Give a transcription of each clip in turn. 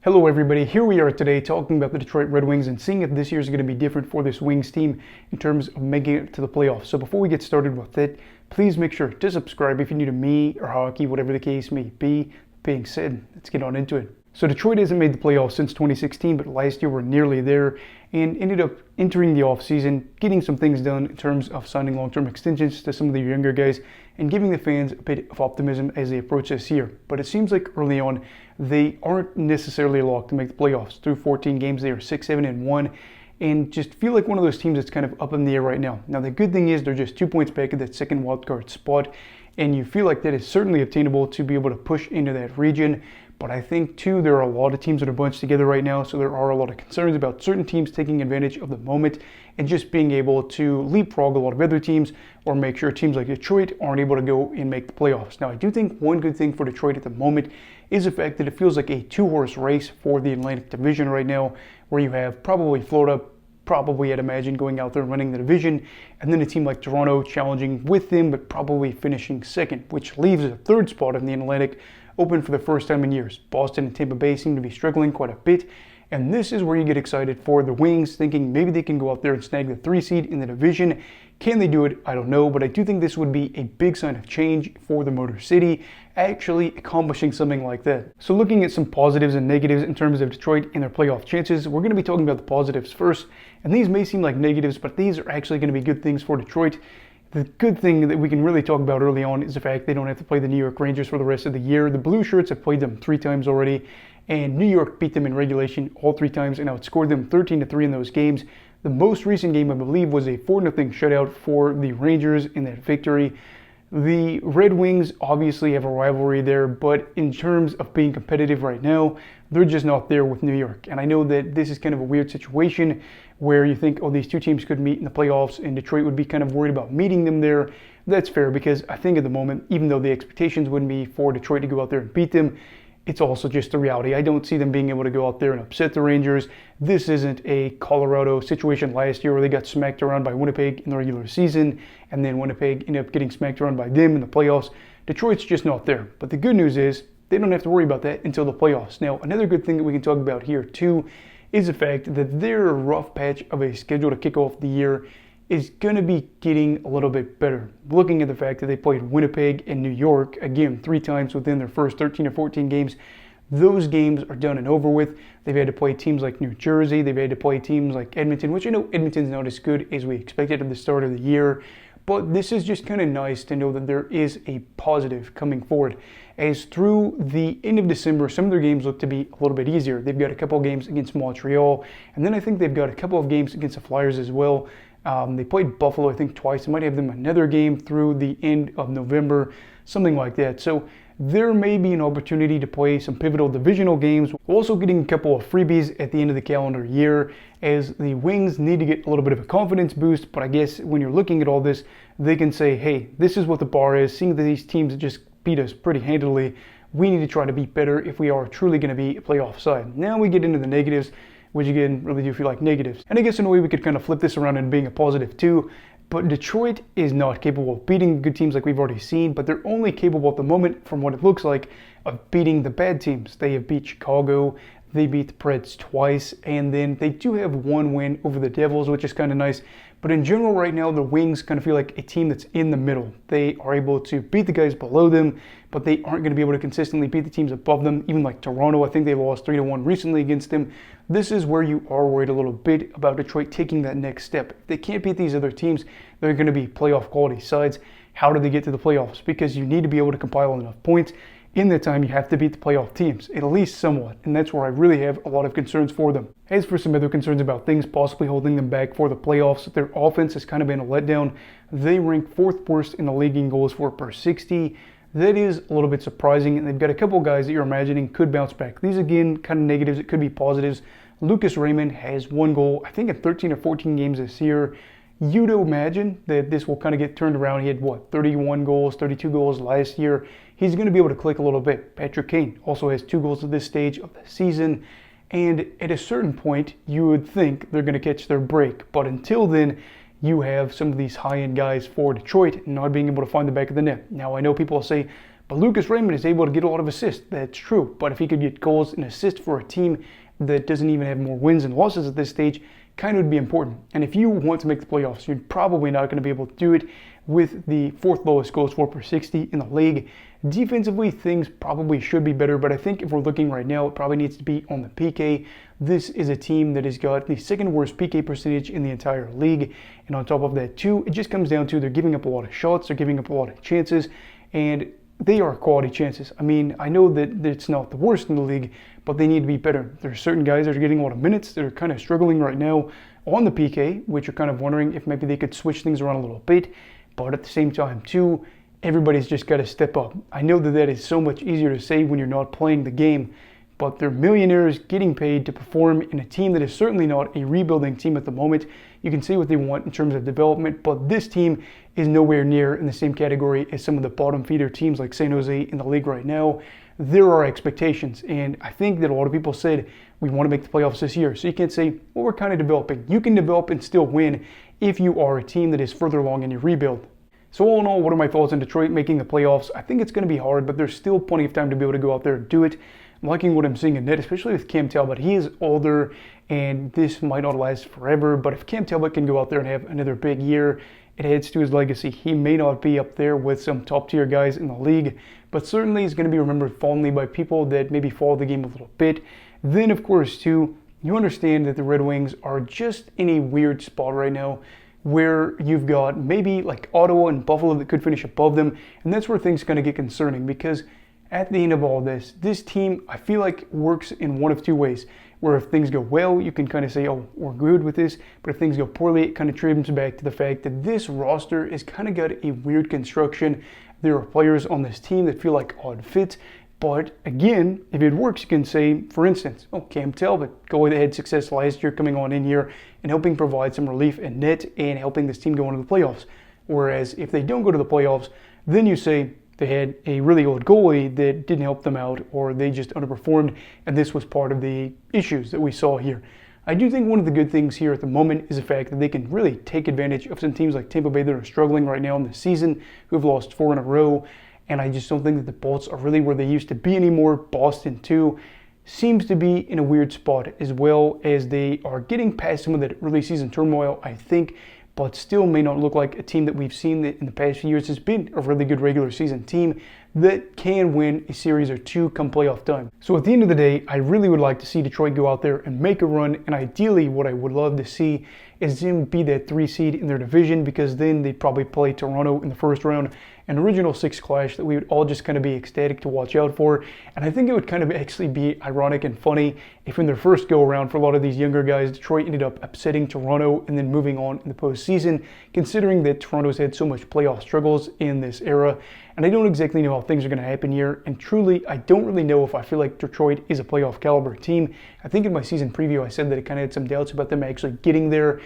Hello everybody, here we are today talking about the Detroit Red Wings and seeing if this year is going to be different for this Wings team in terms of making it to the playoffs. So before we get started with it, please make sure to subscribe if you're new to me or hockey, whatever the case may be. Being said, let's get on into it. So Detroit hasn't made the playoffs since 2016, but last year we're nearly there and ended up entering the offseason, getting some things done in terms of signing long-term extensions to some of the younger guys and giving the fans a bit of optimism as they approach this year. But it seems like early on, they aren't necessarily locked to make the playoffs. Through 14 games, they are 6-7-1, and just feel like one of those teams that's kind of up in the air right now. Now, the good thing is they're just 2 points back at that second wildcard spot, and you feel like that is certainly obtainable to be able to push into that region. But I think, too, there are a lot of teams that are bunched together right now, so there are a lot of concerns about certain teams taking advantage of the moment and just being able to leapfrog a lot of other teams or make sure teams like Detroit aren't able to go and make the playoffs. Now, I do think one good thing for Detroit at the moment is the fact that it feels like a two-horse race for the Atlantic Division right now, where you have probably Florida, I'd imagine, going out there and winning the division, and then a team like Toronto challenging with them, but probably finishing second, which leaves a third spot in the Atlantic open for the first time in years. Boston and Tampa Bay seem to be struggling quite a bit, and this is where you get excited for the Wings, thinking maybe they can go out there and snag the 3 seed in the division. Can they do it? I don't know, but I do think this would be a big sign of change for the Motor City, actually accomplishing something like that. So looking at some positives and negatives in terms of Detroit and their playoff chances, we're going to be talking about the positives first, and these may seem like negatives, but these are actually going to be good things for Detroit. The good thing that we can really talk about early on is the fact they don't have to play the New York Rangers for the rest of the year. The Blue Shirts have played them 3 times already, and New York beat them in regulation all 3 times and outscored them 13-3 in those games. The most recent game, I believe, was a 4-0 shutout for the Rangers in that victory. The Red Wings obviously have a rivalry there, but in terms of being competitive right now, they're just not there with New York. And I know that this is kind of a weird situation where you think, oh, these two teams could meet in the playoffs and Detroit would be kind of worried about meeting them there. That's fair, because I think at the moment, even though the expectations wouldn't be for Detroit to go out there and beat them, it's also just the reality. I don't see them being able to go out there and upset the Rangers. This isn't a Colorado situation last year where they got smacked around by Winnipeg in the regular season, and then Winnipeg ended up getting smacked around by them in the playoffs. Detroit's just not there. But the good news is they don't have to worry about that until the playoffs. Now, another good thing that we can talk about here too is the fact that their rough patch of a schedule to kick off the year is going to be getting a little bit better. Looking at the fact that they played Winnipeg and New York, again, 3 times within their first 13 or 14 games, those games are done and over with. They've had to play teams like New Jersey. They've had to play teams like Edmonton, which I know Edmonton's not as good as we expected at the start of the year. But this is just kind of nice to know that there is a positive coming forward. As through the end of December, some of their games look to be a little bit easier. They've got a couple of games against Montreal, and then I think they've got a couple of games against the Flyers as well. They played Buffalo, I think, twice. They might have them another game through the end of November, something like that. So there may be an opportunity to play some pivotal divisional games. We're also getting a couple of freebies at the end of the calendar year, as the Wings need to get a little bit of a confidence boost. But I guess when you're looking at all this, they can say, hey, this is what the bar is. Seeing that these teams just beat us pretty handily, we need to try to be better if we are truly going to be a playoff side. Now we get into the negatives, which again really do feel like negatives. And I guess in a way we could kind of flip this around and being a positive too. But Detroit is not capable of beating good teams like we've already seen, but they're only capable at the moment, from what it looks like, of beating the bad teams. They have beat Chicago, they beat the Preds twice, and then they do have 1 win over the Devils, which is kind of nice. But in general right now, the Wings kind of feel like a team that's in the middle. They are able to beat the guys below them, but they aren't going to be able to consistently beat the teams above them. Even like Toronto, I think they lost 3-1 recently against them. This is where you are worried a little bit about Detroit taking that next step. If they can't beat these other teams, they're going to be playoff quality sides. How do they get to the playoffs? Because you need to be able to compile enough points. In that time, you have to beat the playoff teams, at least somewhat, and that's where I really have a lot of concerns for them. As for some other concerns about things possibly holding them back for the playoffs, their offense has kind of been a letdown. They rank 4th worst in the league in goals for per 60. That is a little bit surprising, and they've got a couple of guys that you're imagining could bounce back. These, again, kind of negatives. It could be positives. Lucas Raymond has 1 goal, I think, in 13 or 14 games this year. You'd imagine that this will kind of get turned around. He had, 31 goals, 32 goals last year. He's going to be able to click a little bit. Patrick Kane also has 2 goals at this stage of the season. And at a certain point, you would think they're going to catch their break. But until then, you have some of these high-end guys for Detroit not being able to find the back of the net. Now, I know people will say, But Lucas Raymond is able to get a lot of assists. That's true. But if he could get goals and assists for a team that doesn't even have more wins and losses at this stage, kind of would be important. And if you want to make the playoffs, you're probably not going to be able to do it with the fourth lowest goals for per 60 in the league. Defensively, things probably should be better, but I think if we're looking right now, it probably needs to be on the PK. This is a team that has got the second worst PK percentage in the entire league. And on top of that too, it just comes down to they're giving up a lot of shots, they're giving up a lot of chances, and they are quality chances. I mean, I know that it's not the worst in the league, but they need to be better. There are certain guys that are getting a lot of minutes that are kind of struggling right now on the PK, which are kind of wondering if maybe they could switch things around a little bit. But at the same time too, everybody's just got to step up. I know that that is so much easier to say when you're not playing the game, but they're millionaires getting paid to perform in a team that is certainly not a rebuilding team at the moment. You can say what they want in terms of development, but this team is nowhere near in the same category as some of the bottom feeder teams like San Jose in the league right now. There are expectations, and I think that a lot of people said we want to make the playoffs this year. So you can't say, well, we're kind of developing. You can develop and still win if you are a team that is further along in your rebuild. So all in all, what are my thoughts on Detroit making the playoffs? I think it's going to be hard, but there's still plenty of time to be able to go out there and do it. I'm liking what I'm seeing in net, especially with Cam Talbot. He is older, and this might not last forever, but if Cam Talbot can go out there and have another big year, it adds to his legacy. He may not be up there with some top-tier guys in the league, but certainly he's going to be remembered fondly by people that maybe follow the game a little bit. Then, of course, too, you understand that the Red Wings are just in a weird spot right now, where you've got maybe like Ottawa and Buffalo that could finish above them, and that's where things kind of get concerning, because at the end of all this, this team, I feel like, works in one of two ways, where if things go well, you can kind of say, oh, we're good with this, but if things go poorly, it kind of trims back to the fact that this roster has kind of got a weird construction. There are players on this team that feel like odd fits, but again, if it works, you can say, for instance, oh, Cam Talbot, goalie that had success last year coming on in here and helping provide some relief in net and helping this team go into the playoffs. Whereas if they don't go to the playoffs, then you say they had a really old goalie that didn't help them out, or they just underperformed, and this was part of the issues that we saw here. I do think one of the good things here at the moment is the fact that they can really take advantage of some teams like Tampa Bay that are struggling right now in the season, who have lost 4 in a row. And I just don't think that the Bolts are really where they used to be anymore. Boston, too, seems to be in a weird spot, as well as they are getting past some of that early season turmoil, I think, but still may not look like a team that we've seen that in the past few years has been a really good regular season team that can win a series or two come playoff time. So at the end of the day, I really would like to see Detroit go out there and make a run, and ideally what I would love to see is them be that 3 seed in their division, because then they'd probably play Toronto in the first round, an original 6 clash that we would all just kind of be ecstatic to watch out for. And I think it would kind of actually be ironic and funny if in their first go around for a lot of these younger guys, Detroit ended up upsetting Toronto and then moving on in the postseason, considering that Toronto's had so much playoff struggles in this era. And I don't exactly know how things are going to happen here, and truly, I don't really know if I feel like Detroit is a playoff caliber team. I think in my season preview I said that I kind of had some doubts about them actually getting there,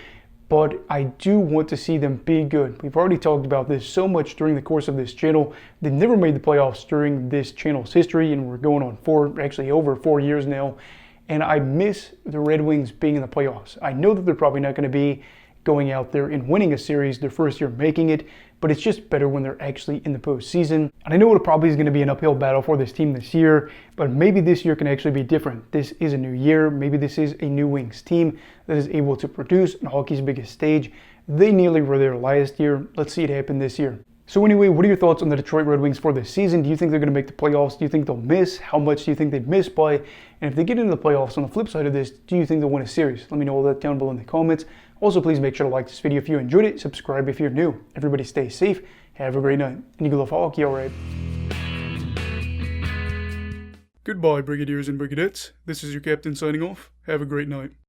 but I do want to see them be good. We've already talked about this so much during the course of this channel. They've never made the playoffs during this channel's history, and we're going on over 4 years now, and I miss the Red Wings being in the playoffs. I know that they're probably not going to be going out there and winning a series their first year making it, but it's just better when they're actually in the postseason. And I know it probably is going to be an uphill battle for this team this year, but maybe this year can actually be different. This is a new year. Maybe this is a new Wings team that is able to produce on hockey's biggest stage. They nearly were there last year. Let's see it happen this year. So anyway, what are your thoughts on the Detroit Red Wings for this season? Do you think they're going to make the playoffs? Do you think they'll miss? How much do you think they'd miss by? And if they get into the playoffs, on the flip side of this, do you think they'll win a series? Let me know all that down below in the comments. Also, please make sure to like this video if you enjoyed it. Subscribe if you're new. Everybody stay safe. Have a great night. And you go love hockey, alright? Goodbye, Brigadiers and Brigadettes. This is your captain signing off. Have a great night.